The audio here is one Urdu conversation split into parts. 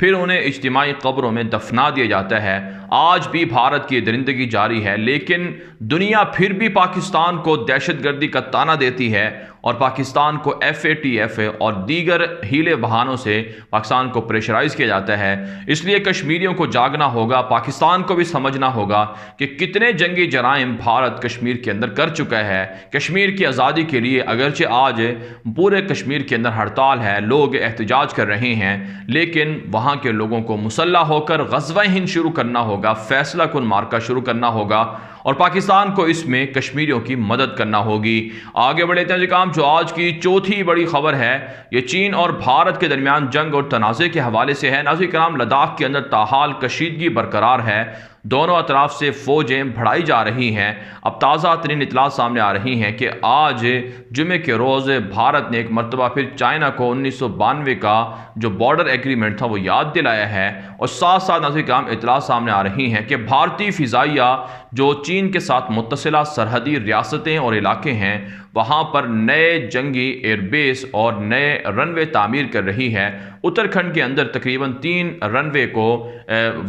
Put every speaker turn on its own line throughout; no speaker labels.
پھر انہیں اجتماعی قبروں میں دفنا دیا جاتا ہے۔ آج بھی بھارت کی درندگی جاری ہے، لیکن دنیا پھر بھی پاکستان کو دہشت گردی کا طعنہ دیتی ہے اور پاکستان کو FATF اور دیگر ہیلے بہانوں سے پاکستان کو پریشرائز کیا جاتا ہے۔ اس لیے کشمیریوں کو جاگنا ہوگا، پاکستان کو بھی سمجھنا ہوگا کہ کتنے جنگی جرائم بھارت کشمیر کے اندر کر چکا ہے۔ کشمیر کی آزادی کے لیے اگرچہ آج پورے کشمیر کے اندر ہڑتال ہے، لوگ احتجاج کر رہے ہیں، لیکن وہاں کے لوگوں کو مسلح ہو کر غزوہ ہند شروع کرنا ہوگا، فیصلہ کن معرکہ شروع کرنا ہوگا اور پاکستان کو اس میں کشمیریوں کی مدد کرنا ہوگی۔ آگے بڑھے ہیں کام جو آج کی چوتھی بڑی خبر ہے، یہ چین اور بھارت کے درمیان جنگ اور تنازع کے حوالے سے ہے۔ ناظرین کرام، لداخ کے اندر تاحال کشیدگی برقرار ہے، دونوں اطراف سے فوجیں بڑھائی جا رہی ہیں۔ اب تازہ ترین اطلاعات سامنے آ رہی ہیں کہ آج جمعے کے روز بھارت نے ایک مرتبہ پھر چائنا کو 1992 کا جو بارڈر ایگریمنٹ تھا وہ یاد دلایا ہے، اور ساتھ ساتھ ناظرین کرام اطلاعات سامنے آ رہی ہیں کہ بھارتی فضائیہ جو چین کے ساتھ متصلہ سرحدی ریاستیں اور علاقے ہیں وہاں پر نئے جنگی ایئر بیس اور نئے رن وے تعمیر کر رہی ہے۔ اتراکھنڈ کے اندر تقریباً 3 رن وے کو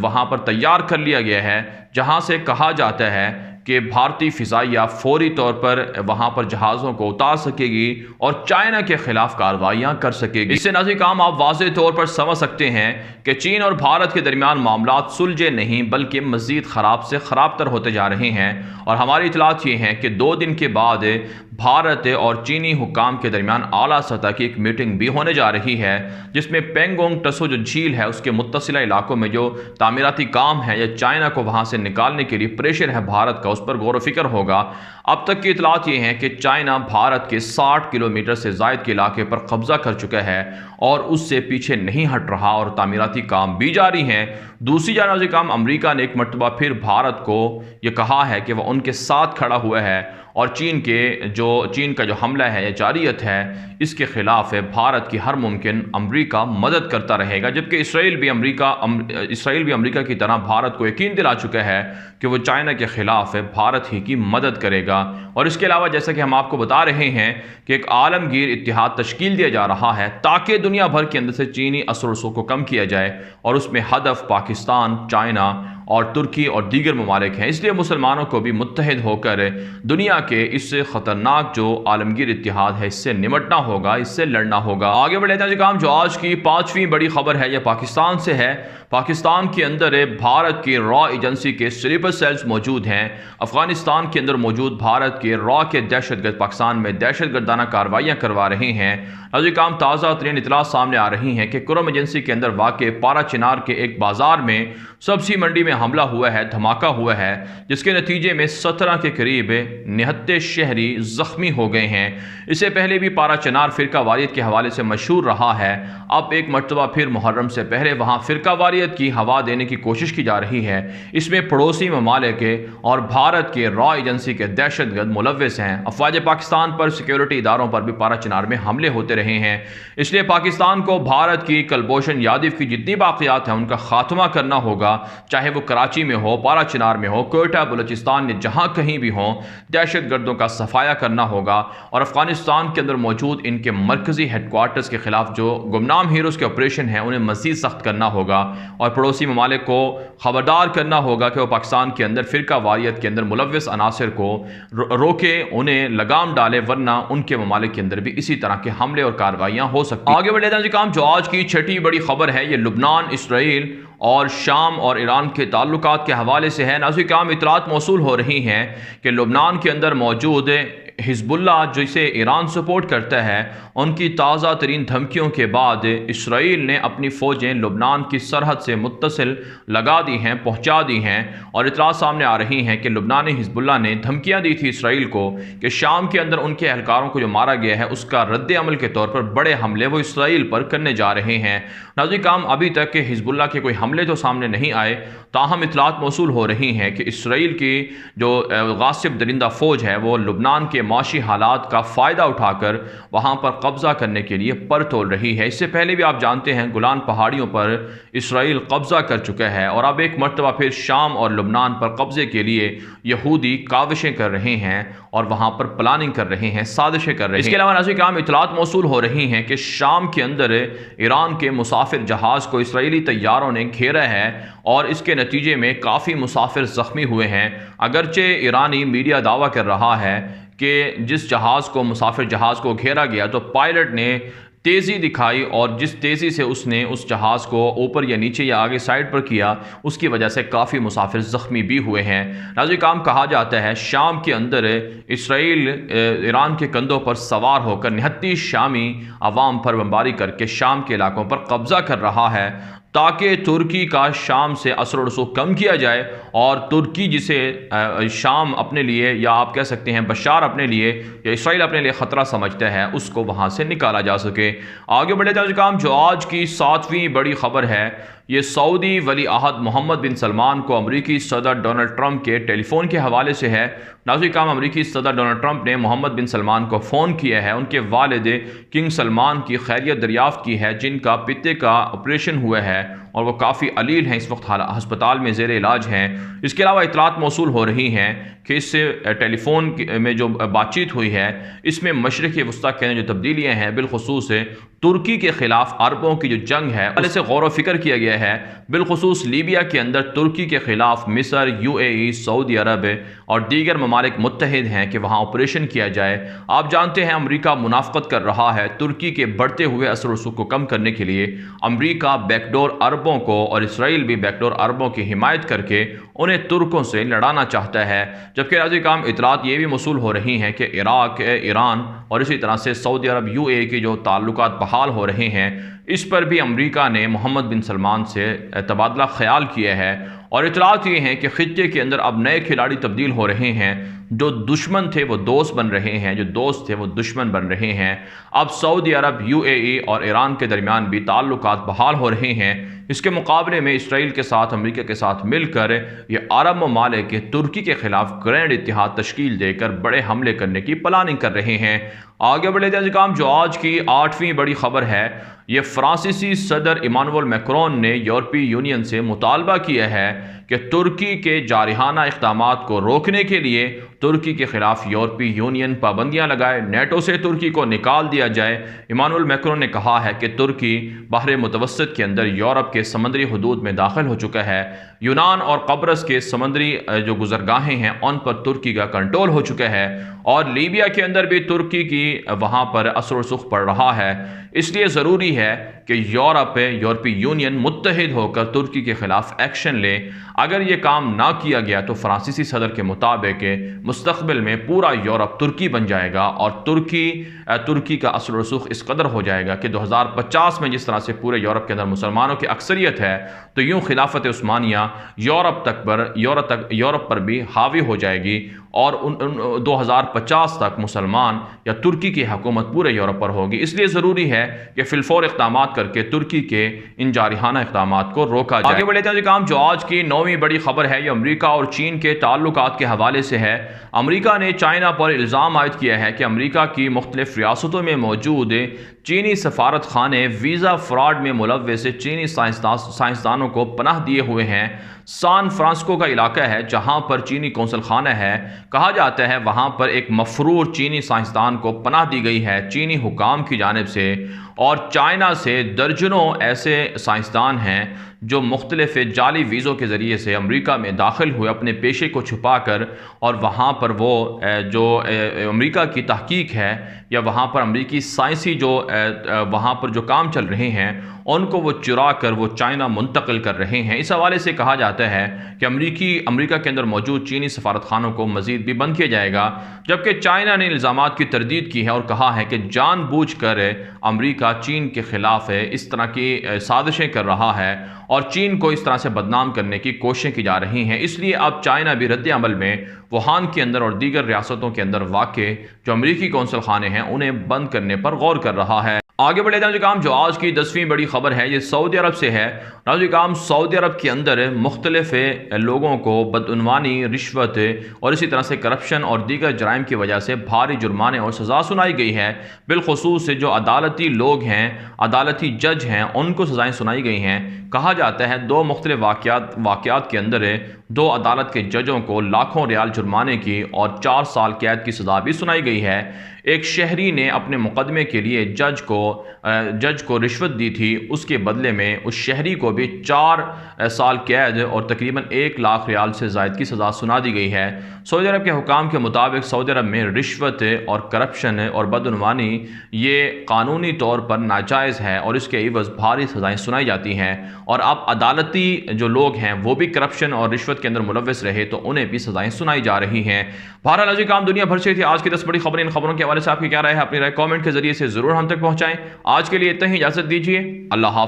وہاں پر تیار کر لیا گیا ہے، جہاں سے کہا جاتا ہے کہ بھارتی فضائیہ فوری طور پر وہاں پر جہازوں کو اتار سکے گی اور چائنا کے خلاف کارروائیاں کر سکے گی۔ اس سے ناظرین کام آپ واضح طور پر سمجھ سکتے ہیں کہ چین اور بھارت کے درمیان معاملات سلجھے نہیں بلکہ مزید خراب سے خراب تر ہوتے جا رہے ہیں، اور ہماری اطلاعات یہ ہیں کہ 2 دن کے بعد بھارت اور چینی حکام کے درمیان اعلیٰ سطح کی ایک میٹنگ بھی ہونے جا رہی ہے، جس میں پینگونگ ٹسو جو جھیل ہے اس کے متصلہ علاقوں میں جو تعمیراتی کام ہے یا چائنا کو وہاں سے نکالنے کے لیے پریشر ہے بھارت کا، اس پر غور و فکر ہوگا۔ اب تک کی اطلاعات یہ ہیں کہ چائنا بھارت کے 60 کلومیٹر سے زائد کے علاقے پر قبضہ کر چکا ہے اور اس سے پیچھے نہیں ہٹ رہا، اور تعمیراتی کام بھی جاری ہیں۔ دوسری جانب کام امریکہ نے ایک مرتبہ پھر بھارت کو یہ کہا ہے کہ وہ ان کے ساتھ کھڑا ہوا ہے اور چین کا جو حملہ ہے یا جاریت ہے اس کے خلاف بھارت کی ہر ممکن امریکہ مدد کرتا رہے گا، جبکہ اسرائیل بھی امریکہ کی طرح بھارت کو یقین دلا چکا ہے کہ وہ چائنا کے خلاف بھارت ہی کی مدد کرے گا۔ اور اس کے علاوہ جیسا کہ ہم آپ کو بتا رہے ہیں کہ ایک عالمگیر اتحاد تشکیل دیا جا رہا ہے تاکہ دنیا بھر کے اندر سے چینی اثر و رسوخ کو کم کیا جائے، اور اس میں ہدف پاکستان، چائنا اور ترکی اور دیگر ممالک ہیں۔ اس لیے مسلمانوں کو بھی متحد ہو کر دنیا کے اس خطرناک جو عالمگیر اتحاد ہے اس سے نمٹنا ہوگا، اس سے لڑنا ہوگا۔ آگے بڑھتے ہیں کام جو آج کی 5ویں بڑی خبر ہے یہ پاکستان سے ہے۔ پاکستان کے اندر بھارت کی را ایجنسی کے سلیپر سیلز موجود ہیں۔ افغانستان کے اندر موجود بھارت کے را کے دہشت گرد پاکستان میں دہشت گردانہ کارروائیاں کروا رہے ہیں۔ کام تازہ ترین اطلاعات سامنے آ رہی ہیں کہ کرم ایجنسی کے اندر واقع پارا چنار کے ایک بازار میں سبزی منڈی میں حملہ ہوا ہے، دھماکہ ہوا ہے، جس کے نتیجے میں 17 کے قریب 69 شہری زخمی ہو گئے ہیں۔ اس سے پہلے بھی پارا چنار فرقہ واریت کے حوالے سے مشہور رہا ہے، اب ایک مرتبہ پھر محرم سے پہلے وہاں فرقہ واریت کی ہوا دینے کی کوشش کی جا رہی ہے۔ اس میں پڑوسی ممالک اور بھارت کے را ایجنسی کے دہشت گرد ملوث ہیں۔ افواج پاکستان پر سیکیورٹی اداروں پر بھی پارا چنار میں حملے ہوتے رہے ہیں، اس لیے پاکستان کو بھارت کی کلبھوشن یادو کی جتنی باقیات ہیں ان کا خاتمہ کرنا ہوگا، چاہے وہ کراچی میں ہو، پارا چنار میں ہو، کوئٹہ، بلوچستان میں جہاں کہیں بھی ہوں، دہشت گردوں کا صفایا کرنا ہوگا، اور افغانستان کے اندر موجود ان کے مرکزی ہیڈ کوارٹرز کے خلاف جو گمنام ہیروز کے آپریشن ہیں انہیں مزید سخت کرنا ہوگا، اور پڑوسی ممالک کو خبردار کرنا ہوگا کہ وہ پاکستان کے اندر فرقہ واریت کے اندر ملوث عناصر کو روکے، انہیں لگام ڈالے، ورنہ ان کے ممالک کے اندر بھی اسی طرح کے حملے اور کارروائیاں ہو سکتی ہیں۔ آگے بڑھتے ہیں کام جو آج کی 6ٹھی بڑی خبر ہے یہ لبنان، اسرائیل اور شام اور ایران کے تعلقات کے حوالے سے ہے۔ ناظرین کرام اطلاعات موصول ہو رہی ہیں کہ لبنان کے اندر موجود حزب اللہ جسے ایران سپورٹ کرتا ہے ان کی تازہ ترین دھمکیوں کے بعد اسرائیل نے اپنی فوجیں لبنان کی سرحد سے متصل لگا دی ہیں، پہنچا دی ہیں، اور اطلاعات سامنے آ رہی ہیں کہ لبنانی حزب اللہ نے دھمکیاں دی تھی اسرائیل کو کہ شام کے اندر ان کے اہلکاروں کو جو مارا گیا ہے اس کا رد عمل کے طور پر بڑے حملے وہ اسرائیل پر کرنے جا رہے ہیں۔ ناظرین کرام ابھی تک کہ حزب اللہ کے کوئی حملے تو سامنے نہیں آئے، تاہم اطلاعات موصول ہو رہی ہیں کہ اسرائیل کی جو غاصب درندہ فوج ہے وہ لبنان کے معاشی حالات کا فائدہ اٹھا کر وہاں پر قبضہ کرنے کے لیے پر تول رہی ہے۔ اس سے پہلے بھی آپ جانتے ہیں گولان پہاڑیوں پر اسرائیل قبضہ کر چکا ہے اور اب ایک مرتبہ پھر شام اور لبنان پر قبضے کے لیے یہودی کاوشیں کر رہے ہیں اور وہاں پر پلاننگ کر رہے ہیں، سازشیں کر رہے ہیں۔ اس کے علاوہ ناظرین کرام اطلاعات موصول ہو رہی ہیں کہ شام کے اندر ایران کے مسافر جہاز کو اسرائیلی طیاروں نے گھیرا ہے اور اس کے نتیجے میں کافی مسافر زخمی ہوئے ہیں۔ اگرچہ ایرانی میڈیا دعویٰ کر رہا ہے کہ جس جہاز کو مسافر جہاز کو گھیرا گیا تو پائلٹ نے تیزی دکھائی اور جس تیزی سے اس نے اس جہاز کو اوپر یا نیچے یا آگے سائڈ پر کیا اس کی وجہ سے کافی مسافر زخمی بھی ہوئے ہیں۔ ناظرین کرام کہا جاتا ہے شام کے اندر اسرائیل ایران کے کندھوں پر سوار ہو کر نہتی شامی عوام پر بمباری کر کے شام کے علاقوں پر قبضہ کر رہا ہے تاکہ ترکی کا شام سے اثر و رسوخ کم کیا جائے اور ترکی جسے شام اپنے لیے یا آپ کہہ سکتے ہیں بشار اپنے لیے یا اسرائیل اپنے لیے خطرہ سمجھتا ہے اس کو وہاں سے نکالا جا سکے۔ آگے بڑھے جائے کام جو آج کی 7ویں بڑی خبر ہے، یہ سعودی ولی عہد محمد بن سلمان کو امریکی صدر ڈونلڈ ٹرمپ کے ٹیلی فون کے حوالے سے ہے۔ ناظرین کرام امریکی صدر ڈونلڈ ٹرمپ نے محمد بن سلمان کو فون کیا ہے، ان کے والد کنگ سلمان کی خیریت دریافت کی ہے جن کا پتے کا آپریشن ہوا ہے اور وہ کافی علیل ہیں، اس وقت ہسپتال میں زیر علاج ہیں۔ اس کے علاوہ اطلاعات موصول ہو رہی ہیں کہ اس سے ٹیلی فون میں جو بات چیت ہوئی ہے اس میں مشرق وسطیٰ کے جو تبدیلیاں ہیں بالخصوص ترکی کے خلاف عربوں کی جو جنگ ہے اس سے غور و فکر کیا گیا ہے، بالخصوص لیبیا کے اندر ترکی کے خلاف مصر، UAE، سعودی عرب اور دیگر ممالک متحد ہیں کہ وہاں آپریشن کیا جائے۔ آپ جانتے ہیں امریکہ منافقت کر رہا ہے ترکی کے بڑھتے ہوئے اثر و رسوخ کو کم کرنے کے لیے۔ امریکہ بیک ڈور عربوں کو اور اسرائیل بھی بیک ڈور عربوں کی حمایت کر کے انہیں ترکوں سے لڑانا چاہتا ہے، جبکہ ناظرین کرام اطلاعات یہ بھی موصول ہو رہی ہیں کہ عراق، ایران اور اسی طرح سے سعودی عرب، UAE کے جو تعلقات بحال ہو رہے ہیں اس پر بھی امریکہ نے محمد بن سلمان سے تبادلہ خیال کیا ہے۔ اور اطلاعات یہ ہیں کہ خطے کے اندر اب نئے کھلاڑی تبدیل ہو رہے ہیں، جو دشمن تھے وہ دوست بن رہے ہیں، جو دوست تھے وہ دشمن بن رہے ہیں۔ اب سعودی عرب، UAE اور ایران کے درمیان بھی تعلقات بحال ہو رہے ہیں۔ اس کے مقابلے میں اسرائیل کے ساتھ، امریکہ کے ساتھ مل کر یہ عرب ممالک ترکی کے خلاف گرینڈ اتحاد تشکیل دے کر بڑے حملے کرنے کی پلاننگ کر رہے ہیں۔ آگے بڑھے جائے کام جو آج کی 8ویں بڑی خبر ہے، یہ فرانسیسی صدر ایمانوئل میکرون نے یورپی یونین سے مطالبہ کیا ہے کہ ترکی کے جارحانہ اقدامات کو روکنے کے لیے ترکی کے خلاف یورپی یونین پابندیاں لگائے، نیٹو سے ترکی کو نکال دیا جائے۔ ایمانوئل میکرون نے کہا ہے کہ ترکی بحر متوسط کے اندر یورپ کے سمندری حدود میں داخل ہو چکا ہے، یونان اور قبرص کے سمندری جو گزرگاہیں ہیں ان پر ترکی کا کنٹرول ہو چکا ہے اور لیبیا کے اندر بھی ترکی کی وہاں پر اثر و رسوخ پڑ رہا ہے۔ اس لیے ضروری ہے کہ یورپی یونین متحد ہو کر ترکی کے خلاف ایکشن لے۔ اگر یہ کام نہ کیا گیا تو فرانسیسی صدر کے مطابق مستقبل میں پورا یورپ ترکی بن جائے گا اور ترکی کا اثر و رسوخ اس قدر ہو جائے گا کہ 2050 میں جس طرح سے پورے یورپ کے اندر مسلمانوں کی اکثریت ہے تو یوں خلافت عثمانیہ یورپ پر بھی حاوی ہو جائے گی اور 2050 تک مسلمان یا ترکی کی حکومت پورے یورپ پر ہوگی۔ اس لیے ضروری ہے کہ فی الفور اقدامات کر کے ترکی کے ان جارحانہ اقدامات کو روکا جائے۔ آگے بڑھے ہیں کام جو آج کی 9ویں بڑی خبر ہے، یہ امریکہ اور چین کے تعلقات کے حوالے سے ہے۔ امریکہ نے چائنا پر الزام عائد کیا ہے کہ امریکہ کی مختلف ریاستوں میں موجود چینی سفارت خانے ویزا فراڈ میں ملوث چینی سائنسدانوں کو پناہ دیے ہوئے ہیں۔ سان فرانسسکو کا علاقہ ہے جہاں پر چینی قونصل خانہ ہے، کہا جاتا ہے وہاں پر ایک مفرور چینی سائنسدان کو پناہ دی گئی ہے چینی حکام کی جانب سے، اور چائنا سے درجنوں ایسے سائنسدان ہیں جو مختلف جعلی ویزوں کے ذریعے سے امریکہ میں داخل ہوئے اپنے پیشے کو چھپا کر، اور وہاں پر وہ جو امریکہ کی تحقیق ہے یا وہاں پر امریکی سائنسی جو وہاں پر جو کام چل رہے ہیں ان کو وہ چرا کر وہ چائنا منتقل کر رہے ہیں۔ اس حوالے سے کہا جاتا ہے کہ امریکہ کے اندر موجود چینی سفارت خانوں کو مزید بھی بند کیا جائے گا، جبکہ چائنا نے الزامات کی تردید کی ہے اور کہا ہے کہ جان بوجھ کر امریکہ چین کے خلاف اس طرح کی سازشیں کر رہا ہے اور چین کو اس طرح سے بدنام کرنے کی کوششیں کی جا رہی ہیں۔ اس لیے اب چائنا بھی رد عمل میں ووہان کے اندر اور دیگر ریاستوں کے اندر واقع جو امریکی قونصل خانے ہیں انہیں بند کرنے پر غور کر رہا ہے۔ آگے بڑھے جائیں کام جو آج کی 10ویں بڑی خبر ہے یہ سعودی عرب سے ہے۔ ناظرین کام سعودی عرب کے اندر مختلف لوگوں کو بدعنوانی، رشوت اور اسی طرح سے کرپشن اور دیگر جرائم کی وجہ سے بھاری جرمانے اور سزا سنائی گئی ہے۔ بالخصوص جو عدالتی لوگ ہیں، عدالتی جج ہیں، ان کو سزائیں سنائی گئی ہیں۔ کہا جاتا ہے 2 مختلف واقعات کے اندر 2 عدالت کے ججوں کو لاکھوں ریال جرمانے کی اور 4 سال قید کی سزا بھی سنائی گئی ہے۔ ایک شہری نے اپنے مقدمے کے لیے جج کو رشوت دی تھی، اس کے بدلے میں اس شہری کو بھی 4 سال قید اور تقریباً 1 لاکھ ریال سے زائد کی سزا سنا دی گئی ہے۔ سعودی عرب کے حکام کے مطابق سعودی عرب میں رشوت اور کرپشن اور بدعنوانی یہ قانونی طور پر ناجائز ہے اور اس کے عوض بھاری سزائیں سنائی جاتی ہیں، اور اب عدالتی جو لوگ ہیں وہ بھی کرپشن اور رشوت کے اندر ملوث رہے تو انہیں بھی سزائیں سنائی جا رہی ہیں۔ بہرحال عزیز کام دنیا بھر سے تھی آج کی 10 بڑی خبریں۔ ان خبروں کے حوالے سے آپ کی کیا رائے ہے؟ اپنی رائے کامنٹ کے ذریعے سے ضرور ہم تک پہنچائیں۔ آج کے لیے اتنا ہی، اجازت دیجیے، اللہ حافظ۔